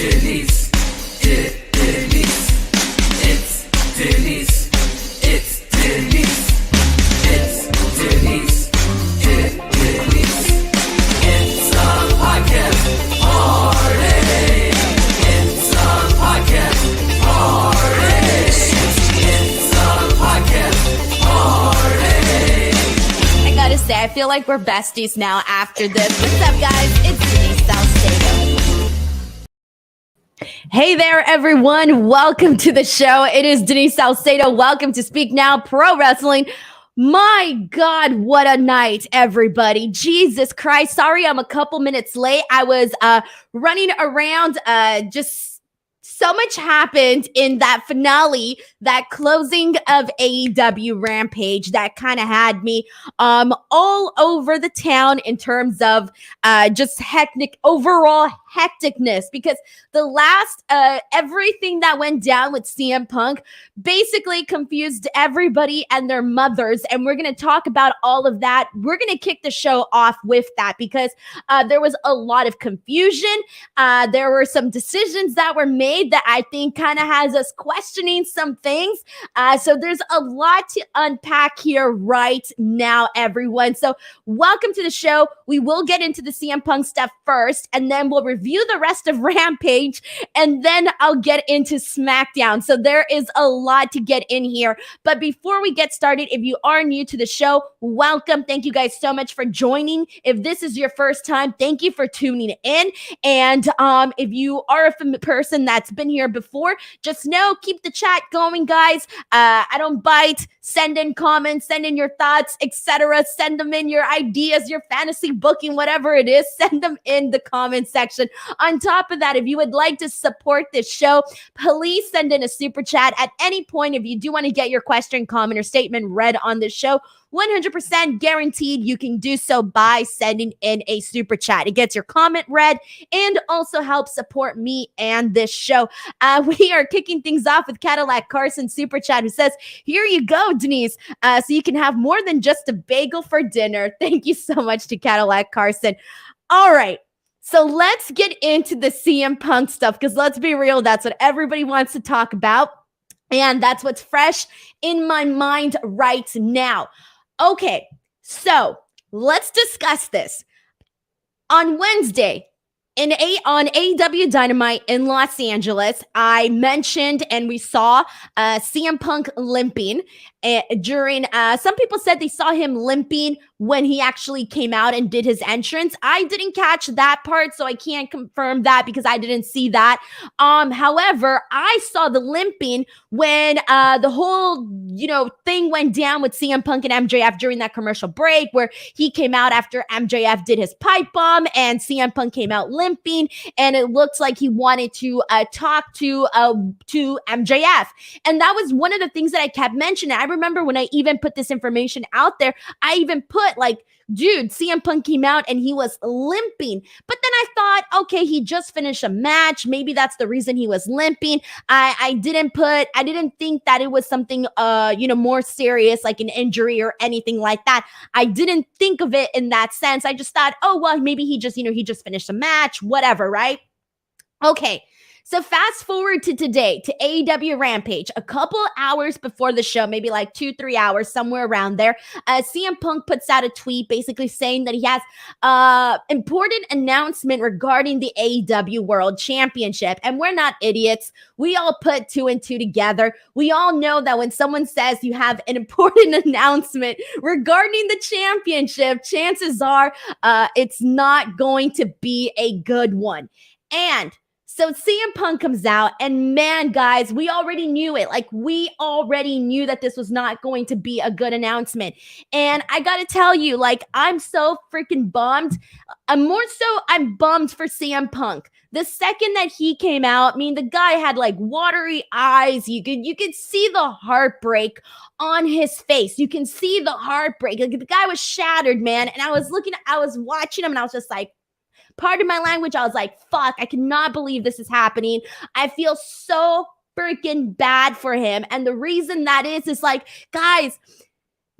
Denise. Denise. It's Denise. It's Denise. It's Denise. Denise. It's a podcast party. It's a podcast party. It's a podcast party. I gotta say, I feel like we're besties now after this. What's up, guys? It's Denise Salcedo. Hey there, everyone. Welcome to the show. It is Denise Salcedo. Welcome to Speak Now Pro Wrestling. My God, what a night, everybody. Jesus Christ. Sorry, I'm a couple minutes late. I was running around, just so much happened in that finale, that closing of AEW Rampage that kind of had me all over the town in terms of just overall hecticness, because the last everything that went down with CM Punk basically confused everybody and their mothers, and we're going to talk about all of that. We're going to kick the show off with that because there was a lot of confusion. There were some decisions that were made that I think kind of has us questioning some things. So there's a lot to unpack here right now, everyone. So welcome to the show. We will get into the CM Punk stuff first, and then we'll review the rest of Rampage, and then I'll get into Smackdown. So there is a lot to get in here. But before we get started, if you are new to the show, welcome. Thank you guys so much for joining. If this is your first time, thank you for tuning in. And if you are a person that's been here before, just know, keep the chat going, guys. I don't bite. Send in comments, send in your thoughts, etc. Send them in, your ideas, your fantasy booking, whatever it is. Send them in the comment section. On top of that, if you would like to support this show, please send in a super chat at any point. If you do want to get your question, comment, or statement read on this show, 100% guaranteed you can do so by sending in a super chat. It gets your comment read and also helps support me and this show. We are kicking things off with Cadillac Carson super chat, who says, here you go, Denise, so you can have more than just a bagel for dinner. Thank you so much to Cadillac Carson. All right. So let's get into the CM Punk stuff, because let's be real, that's what everybody wants to talk about. And that's what's fresh in my mind right now. Okay, so let's discuss this. On Wednesday, on AEW Dynamite in Los Angeles, I mentioned and we saw CM Punk limping during, some people said they saw him limping when he actually came out and did his entrance. I didn't catch that part, so I can't confirm that because I didn't see that. However, I saw the limping when the whole, thing went down with CM Punk and MJF during that commercial break, where he came out after MJF did his pipe bomb and CM Punk came out limping, and it looked like he wanted to talk to MJF. And that was one of the things that I kept mentioning. I remember when I even put this information out there, I even put dude, CM Punk came out and he was limping. But then I thought, okay, he just finished a match. Maybe that's the reason he was limping. I didn't think that it was something, more serious, like an injury or anything like that. I didn't think of it in that sense. I just thought, oh, well, maybe he just finished a match, whatever, right? Okay. So fast forward to today, to AEW Rampage, a couple hours before the show, maybe like 2-3 hours, somewhere around there. CM Punk puts out a tweet basically saying that he has important announcement regarding the AEW World Championship. And we're not idiots. We all put 2 and 2 together. We all know that when someone says you have an important announcement regarding the championship, chances are it's not going to be a good one. And so CM Punk comes out, and man, guys, we already knew it. We already knew that this was not going to be a good announcement. And I got to tell you, I'm so freaking bummed. I'm bummed for CM Punk. The second that he came out, the guy had watery eyes. You could see the heartbreak on his face. You can see the heartbreak. The guy was shattered, man. And I was watching him, and I was just like, pardon my language, I was like, fuck, I cannot believe this is happening. I feel so freaking bad for him. And the reason that is guys,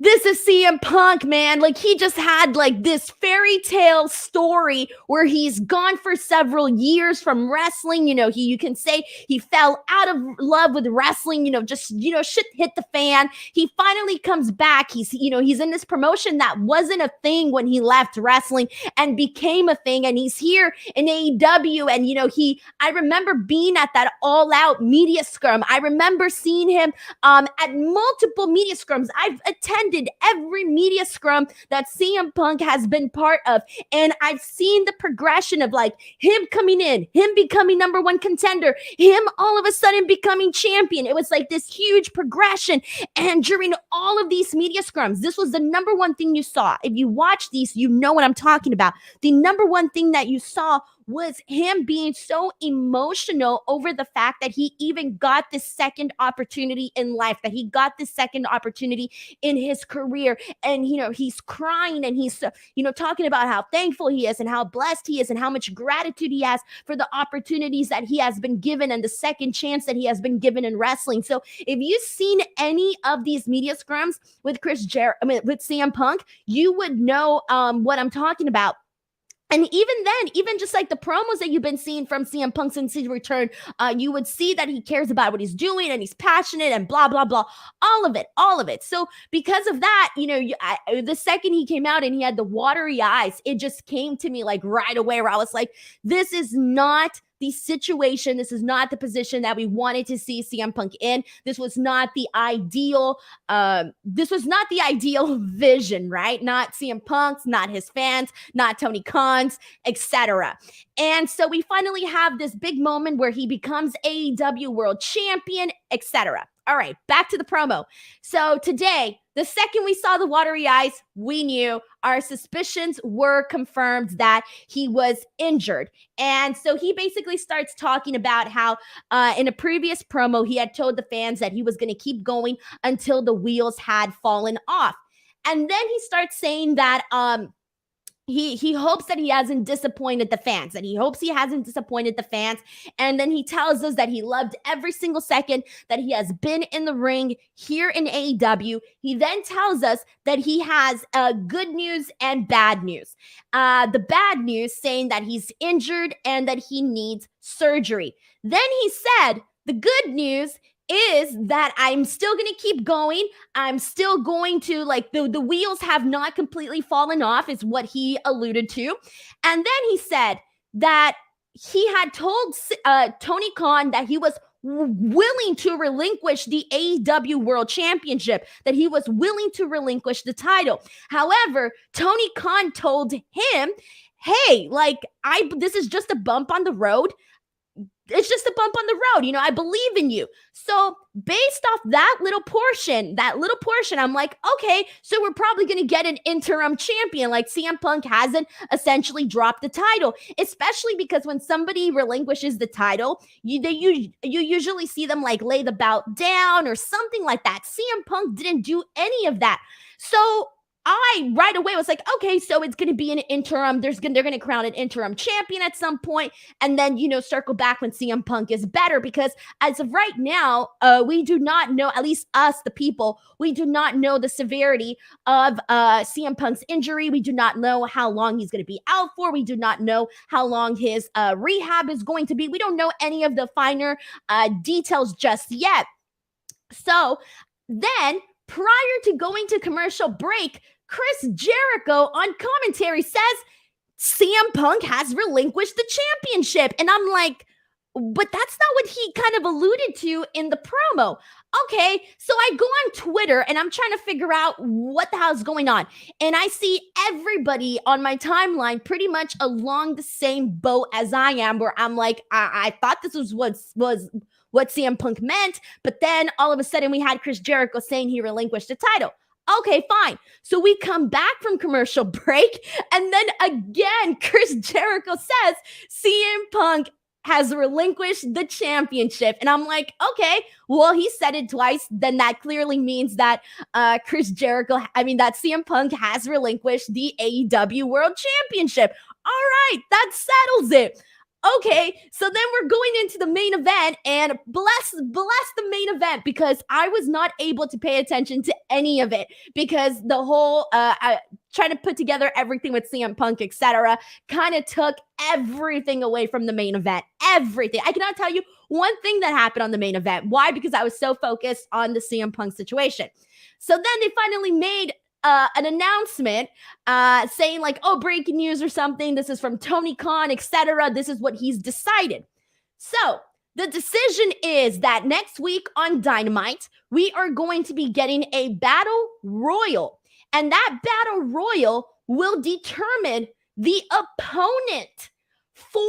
this is CM Punk, man. Like, he just had like this fairy tale story where he's gone for several years from wrestling. You can say he fell out of love with wrestling, shit hit the fan. He finally comes back. He's in this promotion that wasn't a thing when he left wrestling and became a thing. And he's here in AEW. And, I remember being at that all out media scrum. I remember seeing him at multiple media scrums. I've attended every media scrum that CM Punk has been part of, and I've seen the progression of like him coming in, him becoming number one contender, him all of a sudden becoming champion. It was like this huge progression, and during all of these media scrums, this was the number one thing you saw. If you watch these, you know what I'm talking about. The number one thing that you saw was him being so emotional over the fact that he even got this second opportunity in life, that he got this second opportunity in his career. And, he's crying, and he's, talking about how thankful he is and how blessed he is and how much gratitude he has for the opportunities that he has been given and the second chance that he has been given in wrestling. So if you've seen any of these media scrums with with CM Punk, you would know what I'm talking about. And even then, even just like the promos that you've been seeing from CM Punk since his return, you would see that he cares about what he's doing and he's passionate and blah, blah, blah, all of it. So because of that, the second he came out and he had the watery eyes, it just came to me like right away where I was like, this is not the situation. This is not the position that we wanted to see CM Punk in. This was not the ideal. This was not the ideal vision, right? Not CM Punk's, not his fans, not Tony Khan's, etc. And so we finally have this big moment where he becomes AEW World Champion, etc. All right, back to the promo. So today, the second we saw the watery eyes, we knew our suspicions were confirmed that he was injured. And so he basically starts talking about how in a previous promo, he had told the fans that he was going to keep going until the wheels had fallen off. And then he starts saying that he hopes that he hasn't disappointed the fans, And then he tells us that he loved every single second that he has been in the ring here in AEW. He then tells us that he has good news and bad news. The bad news saying that he's injured and that he needs surgery. Then he said the good news is that I'm still going to keep going. I'm still going to, like, the wheels have not completely fallen off is what he alluded to. And then he said that he had told Tony Khan that he was willing to relinquish the AEW World Championship, that he was willing to relinquish the title. However, Tony Khan told him, hey, this is just a bump on the road. It's just a bump on the road. I believe in you. So based off that little portion, I'm like, okay, so we're probably going to get an interim champion. Like CM Punk hasn't essentially dropped the title, especially because when somebody relinquishes the title, you usually see them like lay the belt down or something like that. CM Punk didn't do any of that. So I right away was like, okay, so it's going to be an interim. They're going to crown an interim champion at some point, and then circle back when CM Punk is better. Because as of right now, we do not know, at least us, the people, we do not know the severity of CM Punk's injury. We do not know how long he's going to be out for. We do not know how long his rehab is going to be. We don't know any of the finer details just yet. So then, prior to going to commercial break, Chris Jericho on commentary says CM Punk has relinquished the championship. And I'm like, but that's not what he kind of alluded to in the promo. Okay, so I go on Twitter and I'm trying to figure out what the hell's going on. And I see everybody on my timeline pretty much along the same boat as I am, where I'm like, I thought this was what CM Punk meant, but then all of a sudden we had Chris Jericho saying he relinquished the title. Okay, fine. So we come back from commercial break, and then again, Chris Jericho says CM Punk has relinquished the championship. And I'm like, okay, well, he said it twice. Then that clearly means that that CM Punk has relinquished the AEW World Championship. All right, that settles it. Okay, so then we're going into the main event, and bless the main event, because I was not able to pay attention to any of it because the whole trying to put together everything with CM Punk, etc., kind of took everything away from the main event. Everything. I cannot tell you one thing that happened on the main event. Why? Because I was so focused on the CM Punk situation. So then they finally made an announcement saying like, oh, breaking news or something. This is from Tony Khan, etc. This is what he's decided. So the decision is that next week on Dynamite, we are going to be getting a battle royal. And that battle royal will determine the opponent for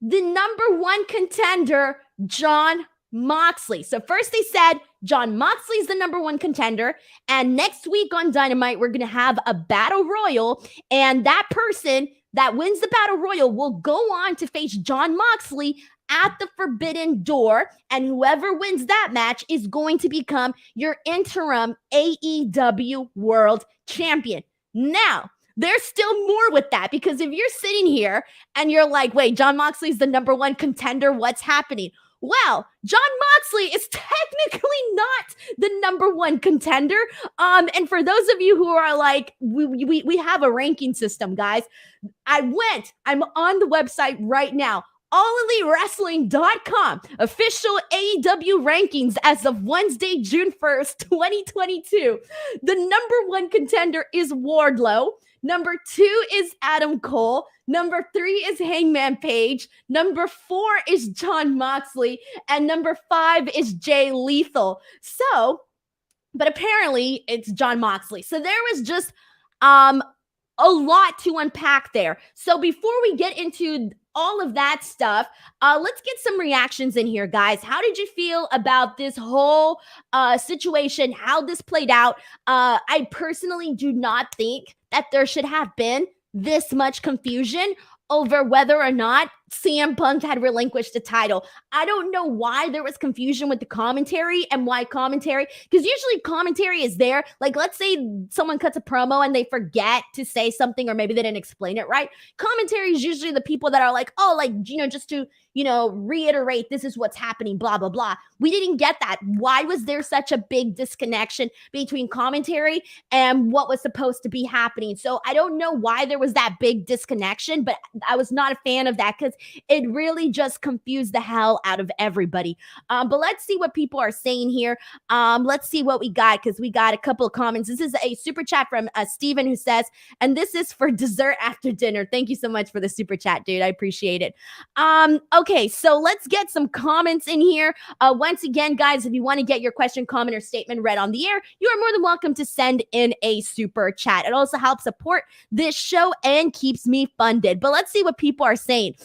the number one contender, Jon Moxley. So first they said Jon Moxley is the number one contender, and next week on Dynamite we're going to have a battle royal, and that person that wins the battle royal will go on to face Jon Moxley at the Forbidden Door, and whoever wins that match is going to become your interim AEW World Champion. Now, there's still more with that, because if you're sitting here and you're like, wait, Jon Moxley's the number one contender, what's happening? Well, Jon Moxley is technically not the number one contender. And for those of you who are like, we have a ranking system, guys. I'm on the website right now. AllEliteWrestling.com, official AEW rankings as of Wednesday, June 1st, 2022. The number one contender is Wardlow. Number 2 is Adam Cole. Number 3 is Hangman Page. Number 4 is Jon Moxley. And number 5 is Jay Lethal. So, but apparently it's Jon Moxley. So there was just a lot to unpack there. So before we get into all of that stuff, let's get some reactions in here, guys. How did you feel about this whole situation, how this played out? I personally do not think that there should have been this much confusion over whether or not CM Punk had relinquished the title. I don't know why there was confusion with the commentary and why commentary, because usually commentary is there. Like, let's say someone cuts a promo and they forget to say something, or maybe they didn't explain it right. Commentary is usually the people that are like, oh, like, just to, reiterate, this is what's happening, blah, blah, blah. We didn't get that. Why was there such a big disconnection between commentary and what was supposed to be happening? So I don't know why there was that big disconnection, but I was not a fan of that, because it really just confused the hell out of everybody. But let's see what people are saying here. Let's see what we got, because we got a couple of comments. This is a super chat from Steven, who says, and this is for dessert after dinner. Thank you so much for the super chat, dude. I appreciate it. Okay, so let's get some comments in here. Once again, guys, if you want to get your question, comment, or statement read on the air, you are more than welcome to send in a super chat. It also helps support this show and keeps me funded. But let's see what people are saying.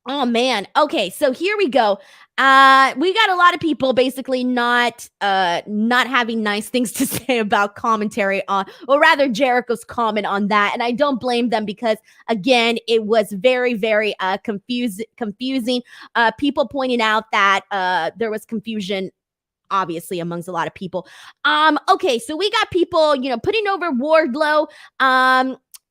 Oh man. Okay, so here we go. We got a lot of people basically not having nice things to say about commentary on, or rather Jericho's comment on that. And I don't blame them, because again, it was very, very confusing. People pointing out that there was confusion, obviously, amongst a lot of people. Okay, so we got people, putting over Wardlow.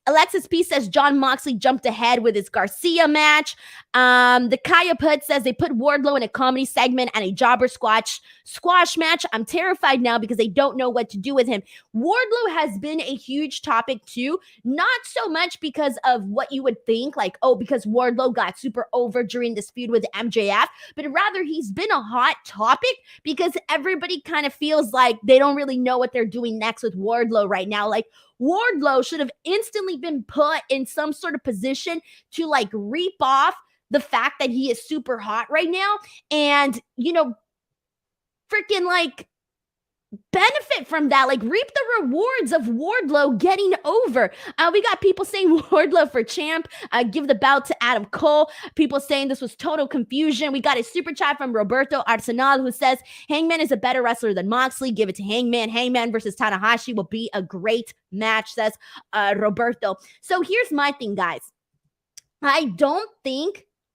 Alexis P says Jon Moxley jumped ahead with his Garcia match. The Kaya Put says they put Wardlow in a comedy segment and a jobber squash match. I'm terrified now because they don't know what to do with him. Wardlow has been a huge topic too, not so much because of what you would think, like, oh, because Wardlow got super over during this feud with MJF, but rather he's been a hot topic because everybody kind of feels like they don't really know what they're doing next with Wardlow right now. Like, Wardlow should have instantly been put in some sort of position to like reap off the fact that he is super hot right now and, freaking like benefit from that, like reap the rewards of Wardlow getting over. We got people saying Wardlow for champ, give the belt to Adam Cole. People saying this was total confusion. We got a super chat from Roberto Arsenal, who says Hangman is a better wrestler than Moxley. Give it to Hangman. Hangman versus Tanahashi will be a great match, says Roberto. So here's my thing, guys. I don't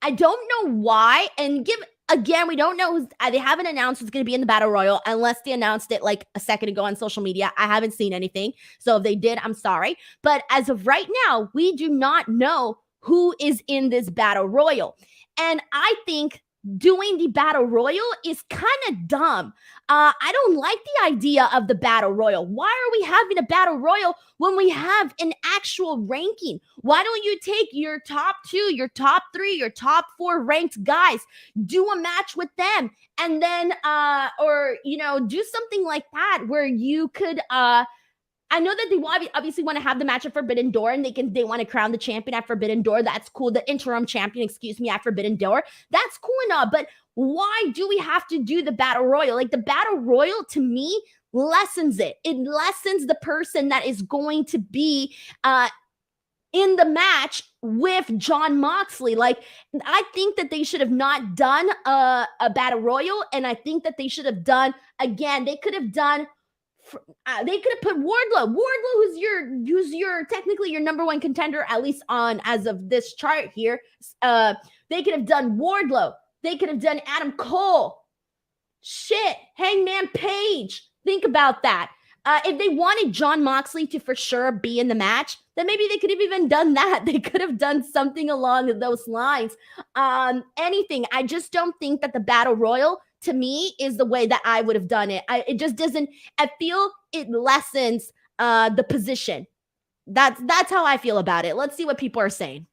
know why, and again, we don't know. They haven't announced who's going to be in the Battle Royal unless they announced it like a second ago on social media. I haven't seen anything. So if they did, I'm sorry. But as of right now, we do not know who is in this battle royal. And I think doing the battle royal is kind of dumb. I don't like the idea of the battle royal. Why are we having a battle royal when we have an actual ranking? Why don't you take your top 2, your top 3, your top 4 ranked guys, do a match with them, and then or do something like that where you could I know that they obviously want to have the match at Forbidden Door, and they want to crown the champion at Forbidden Door. That's cool. The interim champion, at Forbidden Door. That's cool and all. But why do we have to do the battle royal? Like, the battle royal to me lessens it. It lessens the person that is going to be in the match with Jon Moxley. Like, I think that they should have not done a battle royal, and I think that they should have done, again, they could have put Wardlow, who's your technically your number 1 contender, at least as of this chart here. They could have done Wardlow. They could have done Adam Cole. Shit, Hangman Page. Think about that. If they wanted Jon Moxley to for sure be in the match, then maybe they could have even done that. They could have done something along those lines. Anything. I just don't think that the battle royal, to me, is the way that I would have done it. It just doesn't. I feel it lessens the position. That's how I feel about it. Let's see what people are saying.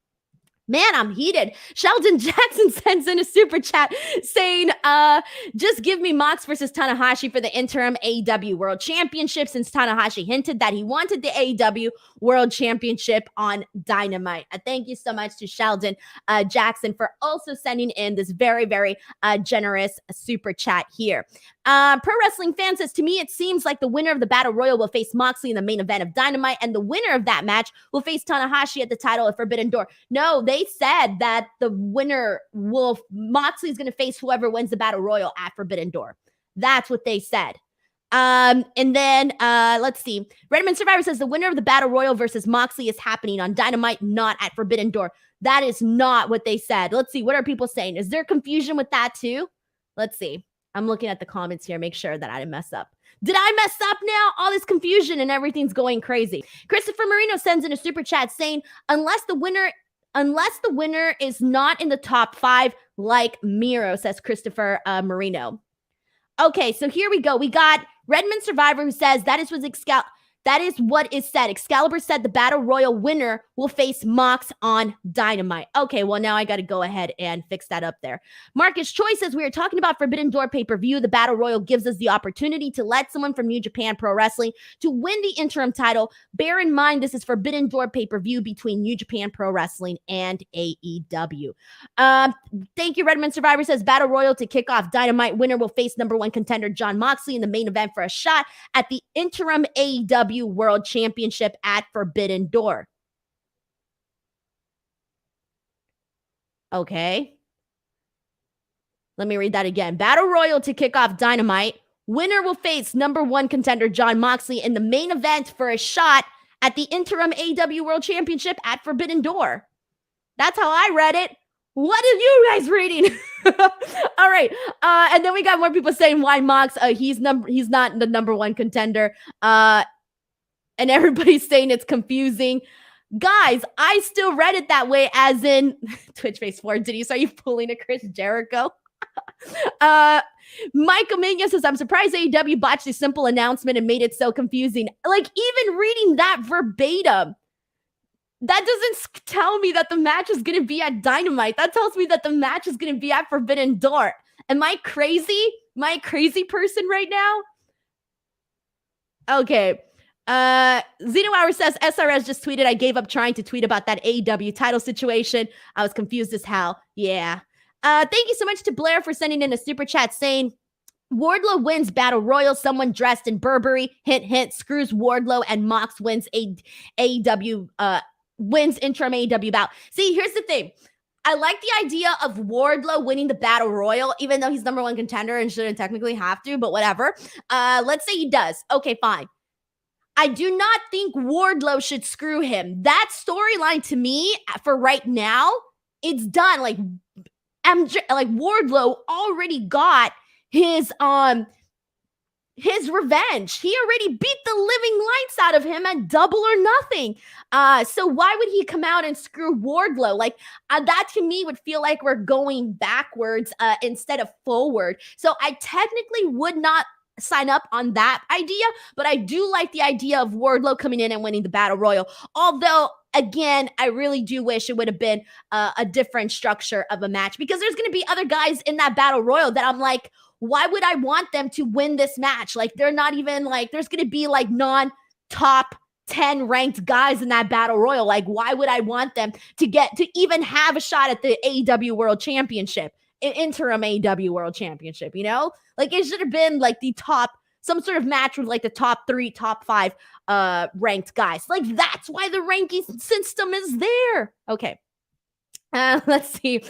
Man, I'm heated. Sheldon Jackson sends in a super chat saying, just give me Mox versus Tanahashi for the interim AEW World Championship, since Tanahashi hinted that he wanted the AEW World Championship on Dynamite. Thank you so much to Sheldon Jackson for also sending in this very, very generous super chat here. Pro Wrestling Fan says, to me, it seems like the winner of the Battle Royal will face Moxley in the main event of Dynamite, and the winner of that match will face Tanahashi at the title of Forbidden Door. No, they said that the winner Moxley's going to face whoever wins the Battle Royal at Forbidden Door. That's what they said. And then let's see. Redmond Survivor says the winner of the Battle Royal versus Moxley is happening on Dynamite, not at Forbidden Door. That is not what they said. Let's see. What are people saying? Is there confusion with that too? Let's see. I'm looking at the comments here. Make sure that I didn't mess up. Did I mess up now? All this confusion and everything's going crazy. Christopher Marino sends in a super chat saying, unless the winner is not in the top 5, like Miro, says Christopher Marino. Okay, so here we go. We got Redmond Survivor, who says that is what is said. Excalibur said the Battle Royal winner will face Mox on Dynamite. Okay, well, now I got to go ahead and fix that up there. Marcus Choi says, we are talking about Forbidden Door pay-per-view. The Battle Royal gives us the opportunity to let someone from New Japan Pro Wrestling to win the interim title. Bear in mind, this is Forbidden Door pay-per-view between New Japan Pro Wrestling and AEW. Thank you, Redmond Survivor says, Battle Royal to kick off Dynamite. Winner will face number 1 contender Jon Moxley in the main event for a shot at the interim AEW World Championship at Forbidden Door. Okay. Let me read that again. Battle Royal to kick off Dynamite. Winner will face number 1 contender Jon Moxley in the main event for a shot at the interim AEW World Championship at Forbidden Door. That's how I read it. What are you guys reading? All right. And then we got more people saying why Mox, he's not the number 1 contender. And everybody's saying it's confusing. Guys, I still read it that way, as in Twitch Face 4. Denise, are you pulling a Chris Jericho? Michael Mania says, I'm surprised AEW botched a simple announcement and made it so confusing. Like, even reading that verbatim, that doesn't tell me that the match is going to be at Dynamite. That tells me that the match is going to be at Forbidden Door. Am I crazy? Am I a crazy person right now? Okay. Zeno Hour says, SRS just tweeted, I gave up trying to tweet about that AEW title situation. I was confused as hell. Yeah. Thank you so much to Blair for sending in a super chat saying, Wardlow wins Battle Royal. Someone dressed in Burberry, hint, hint, screws Wardlow, and Mox wins AEW, wins interim AEW bout. See, here's the thing. I like the idea of Wardlow winning the Battle Royal, even though he's number 1 contender and shouldn't technically have to, but whatever. Let's say he does. Okay, fine. I do not think Wardlow should screw him. That storyline to me, for right now, it's done. Like Wardlow already got his his revenge. He already beat the living lights out of him at Double or Nothing. So why would he come out and screw Wardlow? Like that to me would feel like we're going backwards instead of forward. So I technically would not sign up on that idea, but I do like the idea of Wardlow coming in and winning the Battle Royal. Although, again, I really do wish it would have been a different structure of a match, because there's going to be other guys in that Battle Royal that I'm like, why would I want them to win this match? Like, they're not even like, there's going to be like non-top 10 ranked guys in that Battle Royal. Like, why would I want them to get to even have a shot at the AEW World Championship, interim AEW World Championship, you know? Like, it should have been like the top, some sort of match with like the top 3, top 5 ranked guys. Like, that's why the ranking system is there. Okay. Let's see.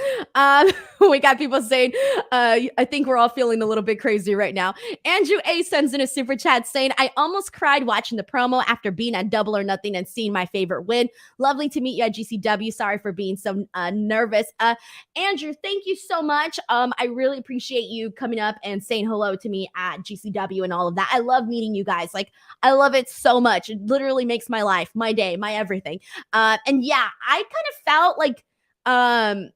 We got people saying, I think we're all feeling a little bit crazy right now. Andrew A sends in a super chat saying, I almost cried watching the promo after being at Double or Nothing and seeing my favorite win. Lovely to meet you at GCW. Sorry for being so nervous. Andrew, thank you so much. I really appreciate you coming up and saying hello to me at GCW and all of that. I love meeting you guys. Like, I love it so much. It literally makes my life, my day, my everything. And yeah, I kind of felt like, I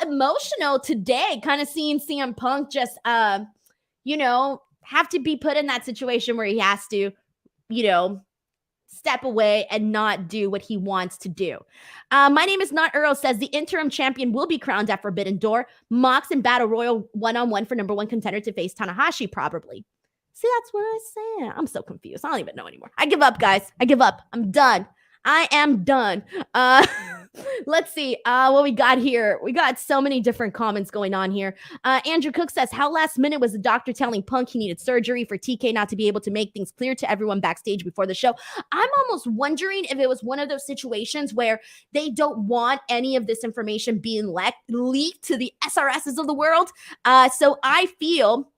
felt emotional today, kind of seeing CM Punk just, you know, have to be put in that situation where he has to, you know, step away and not do what he wants to do. My name is Not Earl says the interim champion will be crowned at Forbidden Door. Mox and Battle Royal 1-on-1 for number 1 contender to face Tanahashi, probably. See, that's what I said. I'm so confused. I don't even know anymore. I give up, guys. I give up. I'm done. I am done. Let's see what we got here. We got so many different comments going on here. Andrew Cook says, how last minute was the doctor telling Punk he needed surgery for TK not to be able to make things clear to everyone backstage before the show? I'm almost wondering if it was one of those situations where they don't want any of this information being leaked to the SRSs of the world. So I feel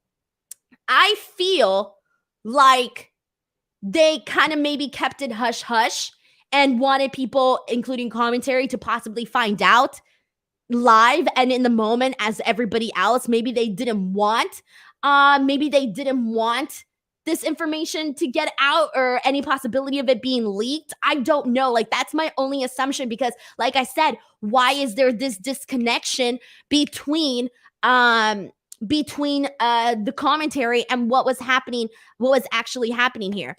like they kind of maybe kept it hush-hush and wanted people, including commentary, to possibly find out live and in the moment as everybody else. Maybe they didn't want this information to get out or any possibility of it being leaked. I don't know. Like, that's my only assumption, because like I said, why is there this disconnection between the commentary and what was actually happening here?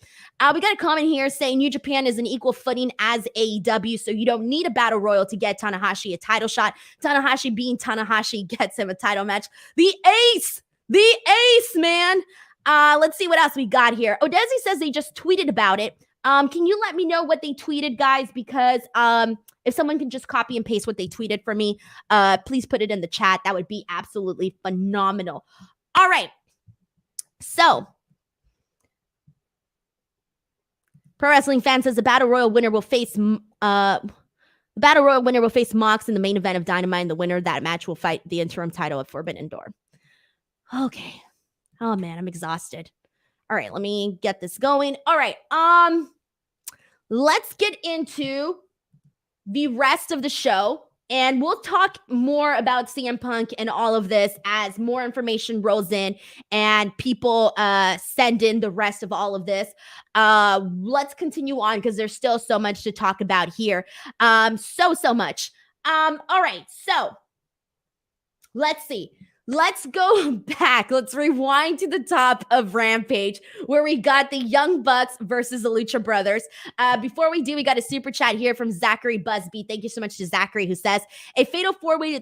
We got a comment here saying New Japan is an equal footing as AEW, so you don't need a battle royal to get Tanahashi a title shot. Tanahashi being Tanahashi gets him a title match. The ace, man. Let's see what else we got here. Odesi says they just tweeted about it. Can you let me know what they tweeted, guys? Because if someone can just copy and paste what they tweeted for me, please put it in the chat. That would be absolutely phenomenal. All right. So, Pro Wrestling Fan says the Battle Royal winner will face Mox in the main event of Dynamite, and the winner of that match will fight the interim title of Forbidden Door. Okay. Oh man, I'm exhausted. All right, let me get this going. All right. Let's get into the rest of the show, and we'll talk more about CM Punk and all of this as more information rolls in and people send in the rest of all of this. Let's continue on because there's still so much to talk about here. So much. All right, so let's see. Let's go back. Let's rewind to the top of Rampage, where we got the Young Bucks versus the Lucha Brothers. Before we do, we got a super chat here from Zachary Busby. Thank you so much to Zachary, who says, a fatal four-way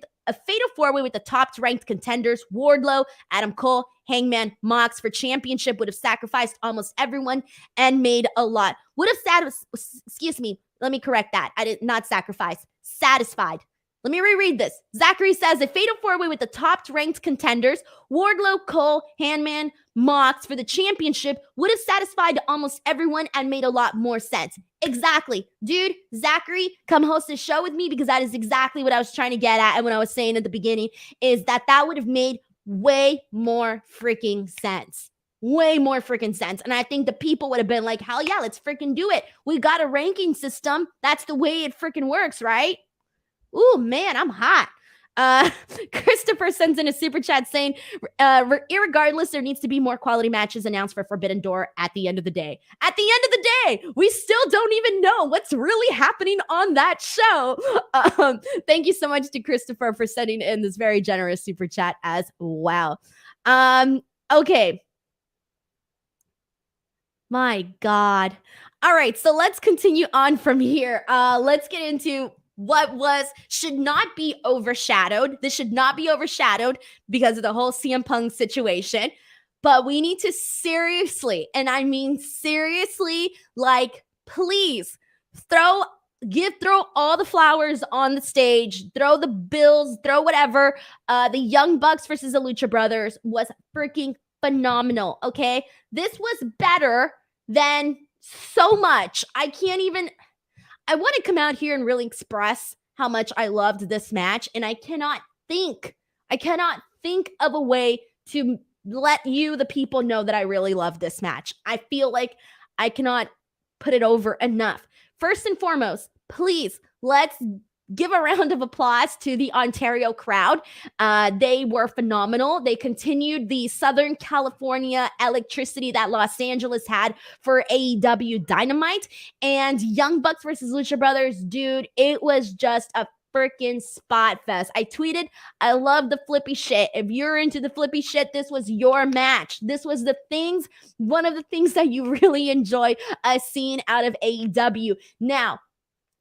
with the top-ranked contenders, Wardlow, Adam Cole, Hangman, Mox for championship would have sacrificed almost everyone and made a lot. Would have excuse me, let me correct that. I did not sacrifice, satisfied. Let me reread this. Zachary says, a fatal four-way with the top-ranked contenders, Wardlow, Cole, Hangman, Mox for the championship would have satisfied almost everyone and made a lot more sense. Exactly. Dude, Zachary, come host a show with me, because that is exactly what I was trying to get at and what I was saying at the beginning, is that would have made way more freaking sense. Way more freaking sense. And I think the people would have been like, hell yeah, let's freaking do it. We got a ranking system. That's the way it freaking works, right? Ooh, man, I'm hot. Uh, Christopher sends in a super chat saying, irregardless, there needs to be more quality matches announced for Forbidden Door at the end of the day. At the end of the day, we still don't even know what's really happening on that show. Thank you so much to Christopher for sending in this very generous super chat as well. Okay. My God. All right, so let's continue on from here. Let's get into what should not be overshadowed. This should not be overshadowed because of the whole CM Punk situation. But we need to seriously, and I mean seriously, like, please throw all the flowers on the stage, throw the bills, throw whatever. The Young Bucks versus the Lucha Brothers was freaking phenomenal, okay? This was better than so much. I want to come out here and really express how much I loved this match, and I cannot think of a way to let you, the people, know that I really love this match. I feel like I cannot put it over enough. First and foremost, please, let's give a round of applause to the Ontario crowd. They were phenomenal. They continued the Southern California electricity that Los Angeles had for AEW Dynamite. And Young Bucks versus Lucha Brothers, dude, it was just a freaking spot fest. I tweeted, I love the flippy shit. If you're into the flippy shit, this was your match. This was one of the things that you really enjoy seeing out of AEW. Now,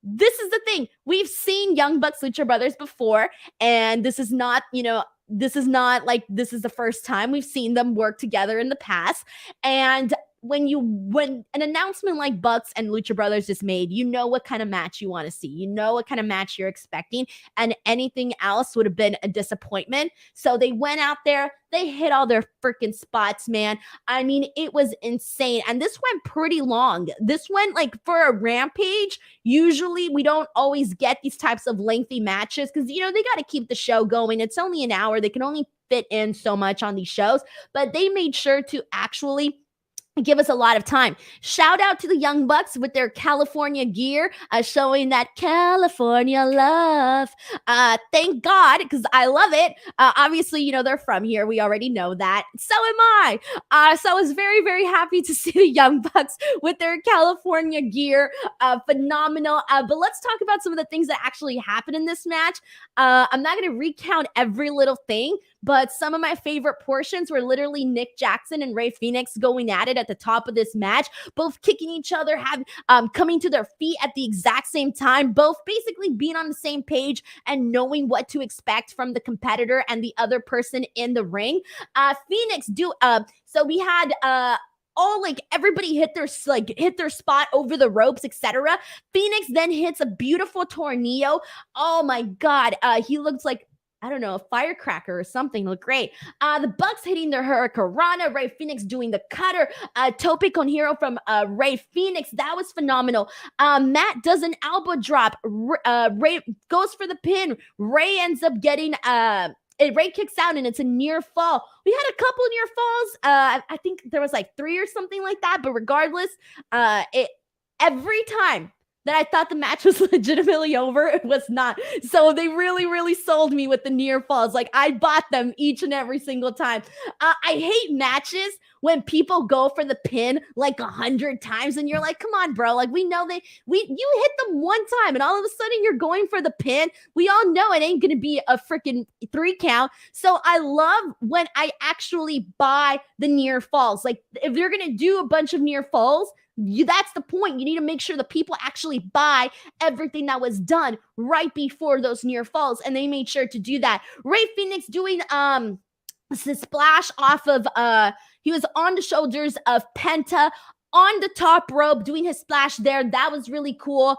this is the thing. We've seen Young Bucks Lucha Brothers before, and this is not like this is the first time. We've seen them work together in the past. And when an announcement like Bucks and Lucha Brothers is made, you know what kind of match you want to see. You know what kind of match you're expecting, and anything else would have been a disappointment. So they went out there, they hit all their freaking spots, man. I mean, it was insane. And this went pretty long. This went, like, for a Rampage, usually we don't always get these types of lengthy matches because, you know, they got to keep the show going. It's only an hour. They can only fit in so much on these shows, but they made sure to actually give us a lot of time. Shout out to the Young Bucks with their California gear, showing that California love. Thank God, because I love it. Obviously, you know, they're from here. We already know that. So am I. So I was very, very happy to see the Young Bucks with their California gear. Phenomenal. But let's talk about some of the things that actually happened in this match. I'm not going to recount every little thing, but some of my favorite portions were literally Nick Jackson and Rey Fenix going at it at the top of this match, both kicking each other, coming to their feet at the exact same time, both basically being on the same page and knowing what to expect from the competitor and the other person in the ring. So we had all, like, everybody hit their spot over the ropes, etc. Fenix then hits a beautiful tornado. Oh my God. He looks like, I don't know, a firecracker or something. Look great. The Bucks hitting their Hurricanrana, Rey Fenix doing the cutter, Tope con Hero from Rey Fenix. That was phenomenal. Matt does an elbow drop. Rey goes for the pin. Rey ends up getting Rey kicks out and it's a near fall. We had a couple near falls. I think there was like 3 or something like that. But regardless, every time that I thought the match was legitimately over, it was not. So they really, really sold me with the near falls. Like, I bought them each and every single time. I hate matches when people go for the pin like 100 times and you're like, come on, bro. Like, we know you hit them one time and all of a sudden you're going for the pin. We all know it ain't going to be a freaking 3 count. So I love when I actually buy the near falls. Like, if they're going to do a bunch of near falls, that's the point. You need to make sure the people actually buy everything that was done right before those near falls, and they made sure to do that. Rey Fenix doing the splash off of he was on the shoulders of Penta on the top rope doing his splash there. That was really cool.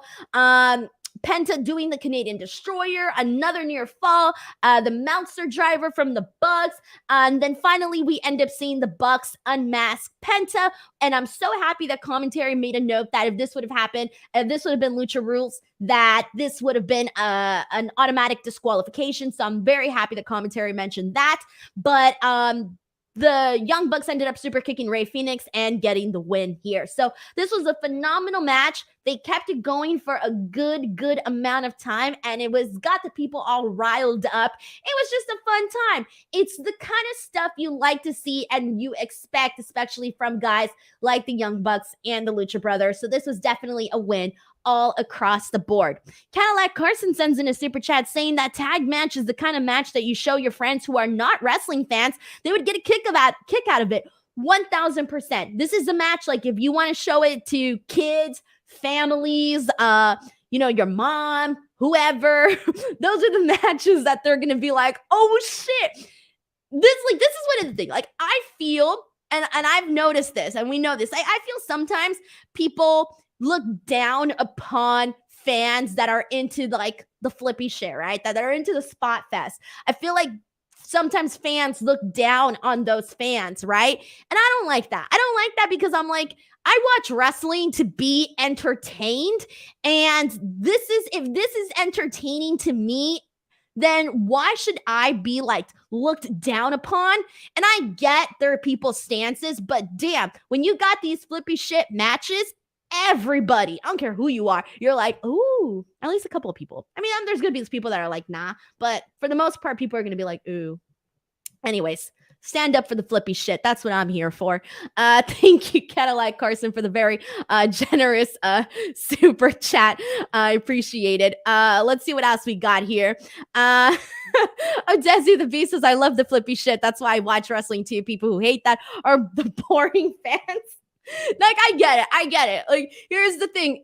Penta doing the Canadian Destroyer, another near fall, the Meltzer driver from the Bucks, and then finally we end up seeing the Bucks unmask Penta, and I'm so happy that commentary made a note that if this would have happened, if this would have been Lucha Rules, that this would have been an automatic disqualification, so I'm very happy that commentary mentioned that, but the Young Bucks ended up super kicking Rey Fenix and getting the win here. So this was a phenomenal match. They kept it going for a good amount of time, and it got the people all riled up. It was just a fun time. It's the kind of stuff you like to see and you expect, especially from guys like the Young Bucks and the Lucha Brothers. So this was definitely a win all across the board. Cadillac Carson sends in a super chat saying that tag match is the kind of match that you show your friends who are not wrestling fans. They would get a kick out of it. 1000%. This is a match like if you want to show it to kids, families, your mom, whoever, those are the matches that they're going to be like, oh shit. This is what it's the thing. Like I feel, and I've noticed this, and we know this. I feel sometimes people look down upon fans that are into like the flippy shit, right? That are into the spot fest. I feel like sometimes fans look down on those fans, right? And I don't like that. I don't like that because I'm like, I watch wrestling to be entertained. And if this is entertaining to me, then why should I be like looked down upon? And I get there are people's stances, but damn, when you got these flippy shit matches, everybody, I don't care who you are, you're like, ooh, at least a couple of people. I mean, there's going to be these people that are like, nah, but for the most part, people are going to be like, ooh. Anyways, stand up for the flippy shit. That's what I'm here for. Thank you, Cadillac Carson, for the very generous super chat. I appreciate it. Let's see what else we got here. Desi the Beast says, I love the flippy shit. That's why I watch wrestling too. People who hate that are the boring fans. Like, I get it. Like, here's the thing.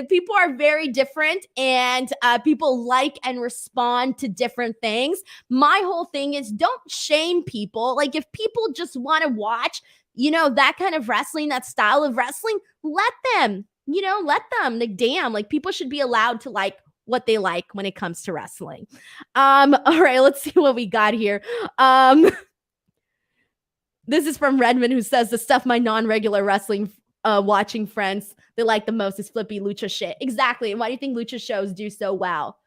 People are very different and people like and respond to different things. My whole thing is don't shame people. Like, if people just want to watch, that kind of wrestling, that style of wrestling, let them. Like, damn, like people should be allowed to like what they like when it comes to wrestling. All right, let's see what we got here. This is from Redmond, who says the stuff my non-regular wrestling watching friends they like the most is flippy lucha shit. Exactly. And why do you think lucha shows do so well?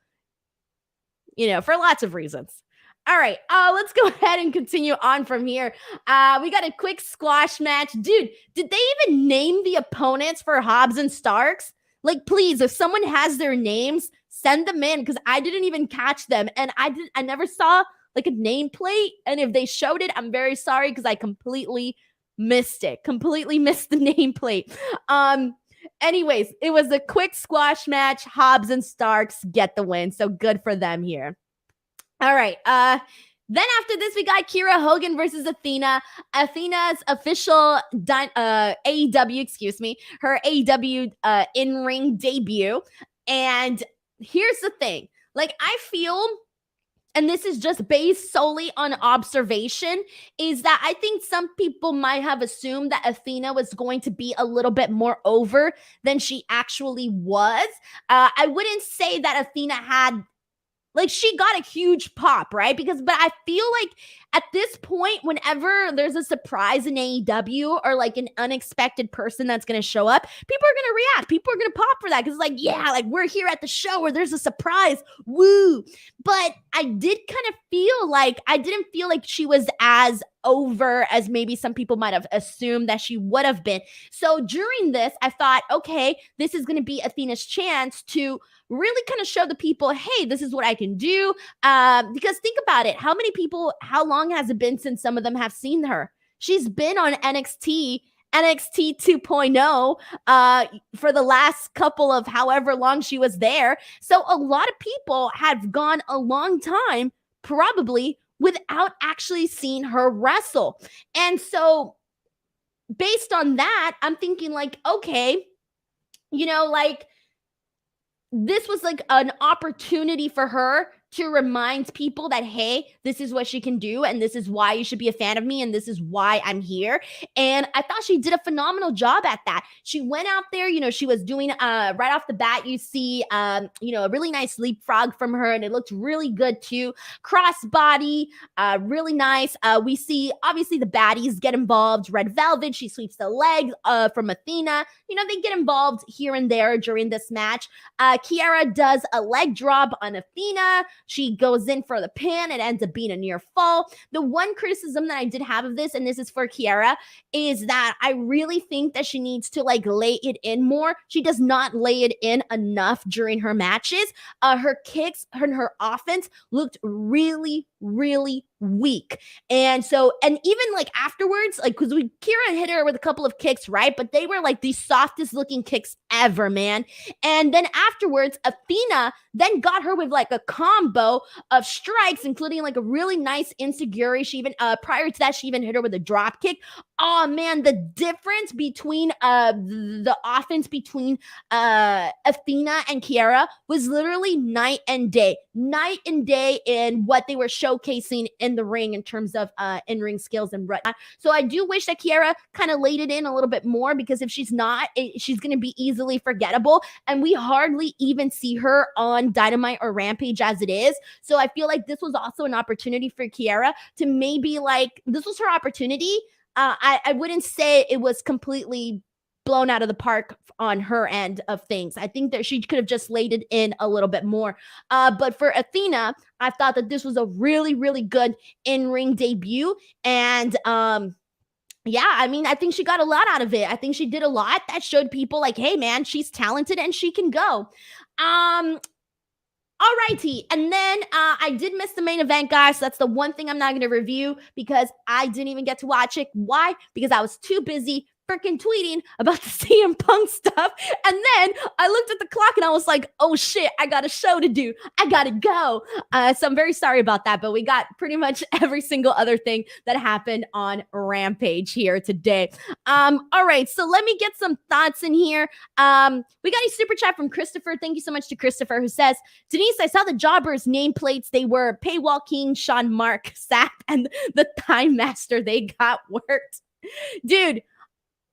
For lots of reasons. All right, let's go ahead and continue on from here. We got a quick squash match. Dude, did they even name the opponents for Hobbs and Starks? Like, please, if someone has their names, send them in because I didn't even catch them. And I never saw like a nameplate, and if they showed it, I'm very sorry because I completely missed it. Completely missed the nameplate. Anyways, it was a quick squash match. Hobbs and Starks get the win, so good for them here. All right. Then after this, we got Kiera Hogan versus Athena. Athena's official AEW, her AEW in-ring debut. And here's the thing. Like, I feel, and this is just based solely on observation, is that I think some people might have assumed that Athena was going to be a little bit more over than she actually was. I wouldn't say that Athena had, like, she got a huge pop, right? But I feel like at this point, whenever there's a surprise in AEW or like an unexpected person that's going to show up, people are going to react. People are going to pop for that because it's like, yeah, like we're here at the show where there's a surprise. Woo. But I did kind of feel like, I didn't feel like she was as over as maybe some people might have assumed that she would have been. So during this, I thought, okay, this is going to be Athena's chance to really kind of show the people, hey, this is what I can do. Because think about it. How long has it been since some of them have seen her? She's been on NXT 2.0 for the last couple of however long she was there. So a lot of people have gone a long time, probably without actually seeing her wrestle. And so based on that, I'm thinking like, okay, like this was like an opportunity for her to remind people that, hey, this is what she can do, and this is why you should be a fan of me, and this is why I'm here. And I thought she did a phenomenal job at that. She went out there, she was doing, right off the bat, you see, a really nice leapfrog from her, and it looked really good too. Crossbody, really nice. We see, obviously, the baddies get involved. Red Velvet, she sweeps the leg from Athena. They get involved here and there during this match. Kiera does a leg drop on Athena. She goes in for the pin. It ends up being a near fall. The one criticism that I did have of this, and this is for Kiera, is that I really think that she needs to like lay it in more. She does not lay it in enough during her matches. Her kicks and her offense looked really, really weak. And even like afterwards, like, because Kiera hit her with a couple of kicks, right? But they were like the softest looking kicks ever, man. And then afterwards, Athena then got her with like a combo of strikes, including like a really nice insecurity. She even prior to that, she even hit her with a drop kick. Oh man, the difference between the offense between Athena and Kiera was literally night and day in what they were showcasing in the ring in terms of in-ring skills and whatnot. So I do wish that Kiera kind of laid it in a little bit more, because if she's not, she's going to be easily forgettable, and we hardly even see her on Dynamite or Rampage as it is. So I feel like this was also an opportunity for Kiera to maybe like, this was her opportunity. I wouldn't say it was completely blown out of the park on her end of things. I think that she could have just laid it in a little bit more. But for Athena, I thought that this was a really, really good in-ring debut. And yeah, I mean, I think she got a lot out of it. I think she did a lot that showed people like, hey, man, she's talented and she can go. Alrighty, and then I did miss the main event, guys. So that's the one thing I'm not going to review because I didn't even get to watch it. Why? Because I was too busy freaking tweeting about the CM Punk stuff. And then I looked at the clock and I was like, oh shit, I got a show to do. I got to go. So I'm very sorry about that, but we got pretty much every single other thing that happened on Rampage here today. All right, so let me get some thoughts in here. We got a super chat from Christopher. Thank you so much to Christopher, who says, Denise, I saw the jobbers nameplates. They were Paywall King, Sean Mark, Sap, and the Time Master. They got worked. Dude,